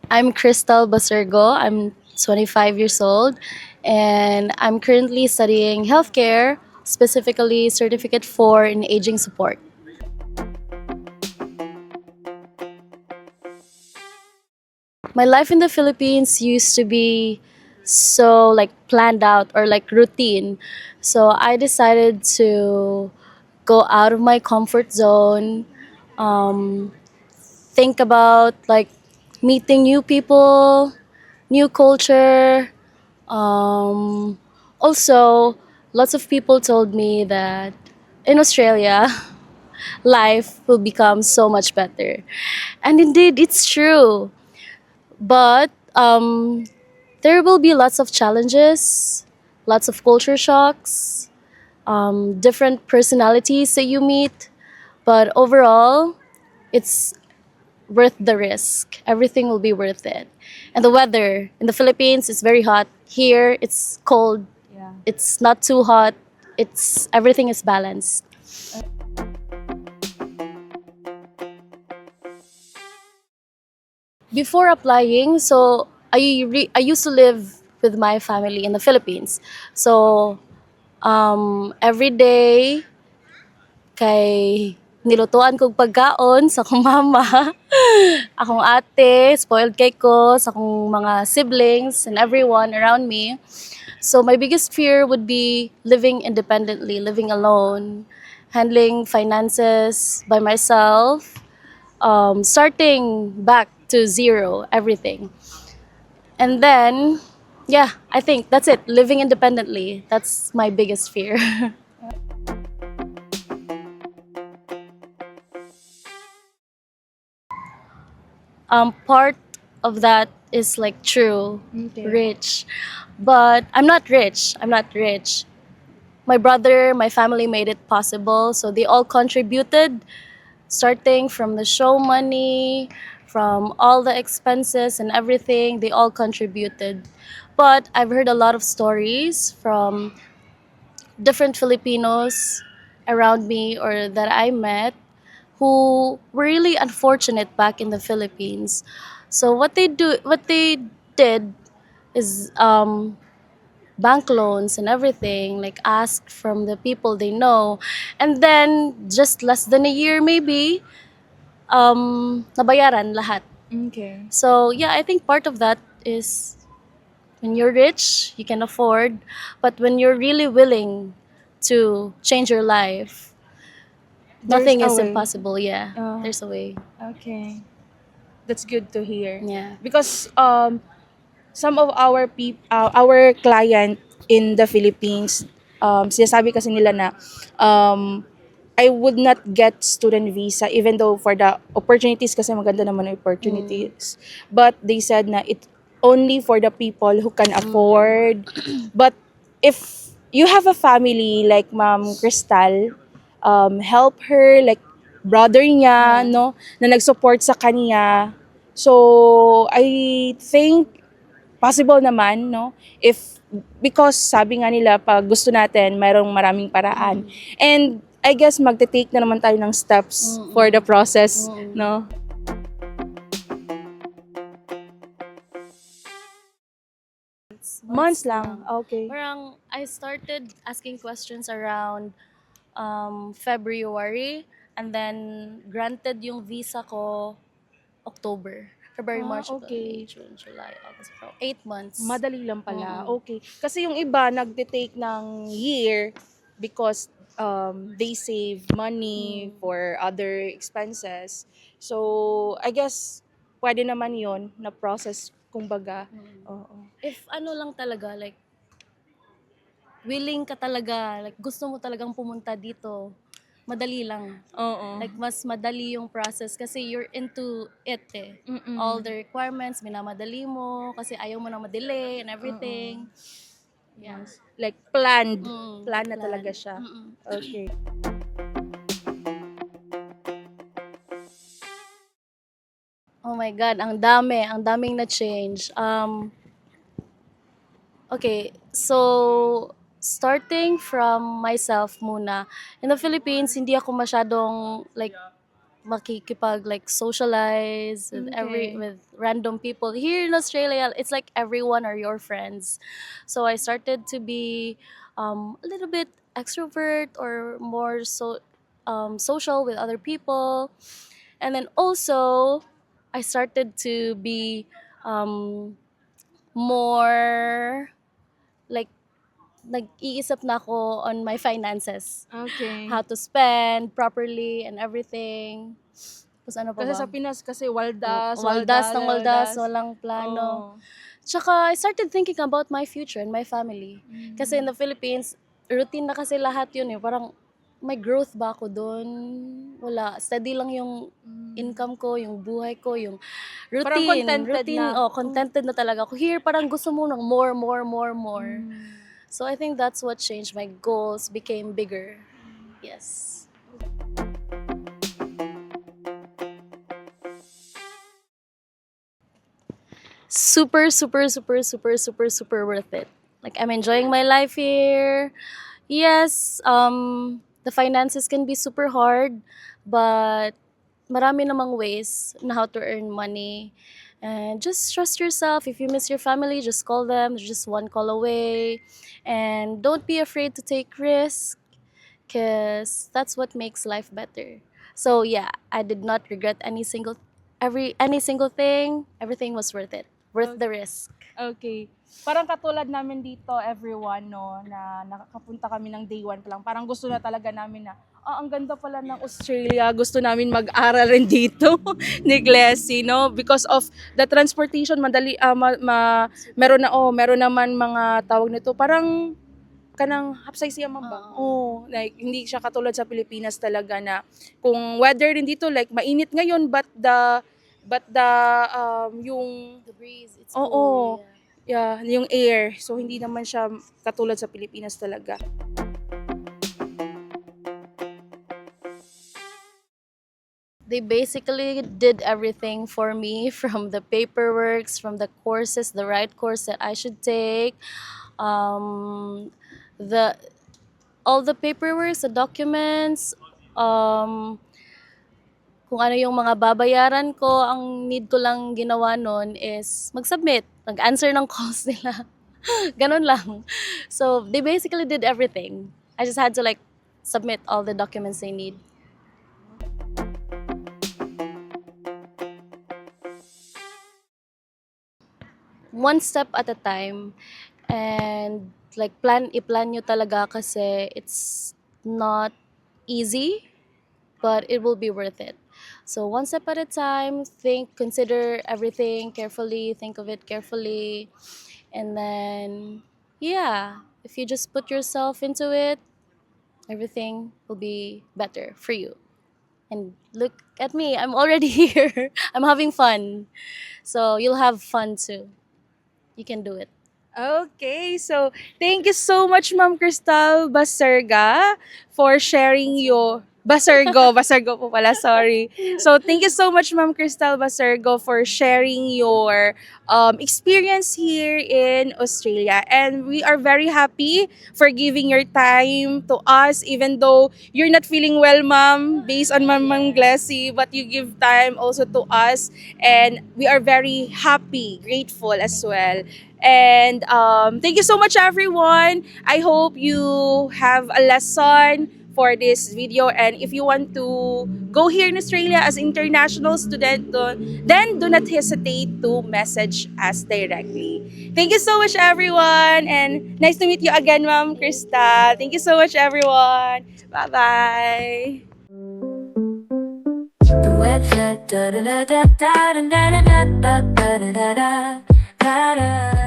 I'm Crystal Basergo. I'm 25 years old and I'm currently studying healthcare, specifically Certificate 4 in Aging Support. My life in the Philippines used to be so like planned out or like routine. So I decided to go out of my comfort zone, um, think about like meeting new people, new culture. Also, lots of people told me that in Australia, life will become so much better. And indeed, it's true. But there will be lots of challenges, lots of culture shocks, different personalities that you meet. But overall, it's worth the risk. Everything will be worth it. And the weather in the Philippines is very hot. Here, it's cold. Yeah. It's not too hot. It's everything is balanced. Before applying, so I used to live with my family in the Philippines. So every day kay nilutuan kog pagkaon sa akong mama, akong ate, spoiled kay ko sa akong mga siblings and everyone around me. So my biggest fear would be living independently, living alone, handling finances by myself, starting back to zero, everything. And then, yeah, I think that's it. Living independently. That's my biggest fear. Part of that is like true, Okay. rich. But I'm not rich. I'm not rich. My brother, my family made it possible. So they all contributed, starting from the show money, from all the expenses and everything. They all contributed. But I've heard a lot of stories from different Filipinos around me or that I met who were really unfortunate back in the Philippines. So what they did is bank loans and everything, like asked from the people they know, and then just less than a year maybe, nabayaran lahat. Okay. So yeah, I think part of that is when you're rich, you can afford, but when you're really willing to change your life, There's nothing a is way. impossible. Yeah, Uh, there's a way. okay. That's good to hear. Yeah. Because some of our client in the Philippines, sinasabi kasi nila na um, I would not get student visa even though for the opportunities kasi maganda naman ang Mm. opportunities. But they said na it only for the people who can Mm. afford. But if you have a family like Ma'am Crystal, help her like brother niya Yeah. no na nag-support sa kanya. So I think possible naman no if because sabi nga nila pag gusto natin mayroong maraming paraan. Mm. And I guess magte-take na naman tayo ng steps for the Mm. process Mm. no. Months Months lang. lang. Okay. Parang I started asking questions around February, and then granted yung visa ko October. February, March, April, May, Okay. June, July, August, October. 8 months. Madali lang pala. Mm-mm. Okay. Kasi yung iba nagte-take ng year because they save money Mm. for other expenses. So, I guess pwede naman yon na process kumbaga. Mm. Oo. If ano lang talaga, like, willing ka talaga, like, gusto mo talagang pumunta dito, madali lang. Oo. Like, mas madali yung process kasi you're into it eh. All Mm. the requirements, minamadali mo kasi ayaw mo na madelay and Oo. everything. Yeah. Yes. Like planned. Plan na Plan. talaga siya. Mm-mm. Okay. Oh my God, ang daming na change. Okay, so starting from myself muna. In the Philippines, hindi ako masyadong like makikipag like socialize with Okay. with random people. Here in Australia, it's like everyone are your friends. So I started to be a little bit extrovert or more social with other people. And then also I started to be um, more like nag-iisip na ako on my finances. Okay. How to spend properly and everything. Tapos ano pa Kasi ba? sa Pinas kasi waldas, Waldas waldas, ng waldas, waldas. walang plano. Oh. Tsaka I started thinking about my future and my family. Kasi in the Philippines, routine na kasi lahat yun eh. Parang may growth ba ako doon? Wala. Steady lang yung income ko, yung buhay ko, yung Parang contented routine, na. oh, contented na talaga ako. Here, parang gusto mo ng more, more, more, more. Mm. So I think that's what changed. My goals became bigger. Yes. Super, super, super, super, super, super worth it. Like I'm enjoying my life here. Yes, the finances can be super hard, but marami namang ways na how to earn money. And just trust yourself. If you miss your family, just call them. They're just one call away. And don't be afraid to take risks, because that's what makes life better. So yeah, I did not regret any single thing. Everything was worth it. Worth the risk. Okay. Parang katulad namin dito, everyone, no, na nakakapunta kami ng day one pa lang. Parang gusto na talaga namin na, ang ganda pala ng Australia. Gusto namin mag-aral rin dito ni Glessy, no? Because of the transportation, madali, meron naman mga tawag nito. Parang kanang hapsay siya man ba? Oh, like hindi siya katulad sa Pilipinas talaga na kung weather din dito like mainit ngayon but the yung The breeze, it's oo, cool. Yeah. yeah, yung air. So hindi naman siya katulad sa Pilipinas talaga. They basically did everything for me from the paperworks, from the courses, the right course that I should take, the all the paperwork, the documents, kung ano yung mga babayaran ko, ang need ko lang ginawa nun is mag-submit, mag-answer ng calls nila. Ganun lang. So, they basically did everything. I just had to like submit all the documents they need. One step at a time, and like i-plan nyo talaga kasi it's not easy, but it will be worth it. So one step at a time, consider everything carefully, think of it carefully, and then yeah, if you just put yourself into it, everything will be better for you. And look at me, I'm already here. I'm having fun. So you'll have fun too. You can do it. Okay, so thank you so much, Ma'am Crystal Basarga, for sharing your Basargo po pala, sorry. So thank you so much, Ma'am Crystal Basargo, for sharing your experience here in Australia. And we are very happy for giving your time to us, even though you're not feeling well, Ma'am, based on Ma'am Glessy, but you give time also to us. And we are very happy, grateful as well. And thank you so much, everyone. I hope you have a lesson for this video. And if you want to go here in Australia as international student, then do not hesitate to message us directly. Thank you so much, everyone. And nice to meet you again, Ma'am Krista. Thank you so much, everyone. Bye-bye. The wet da da da da da da da da da da da da da da da.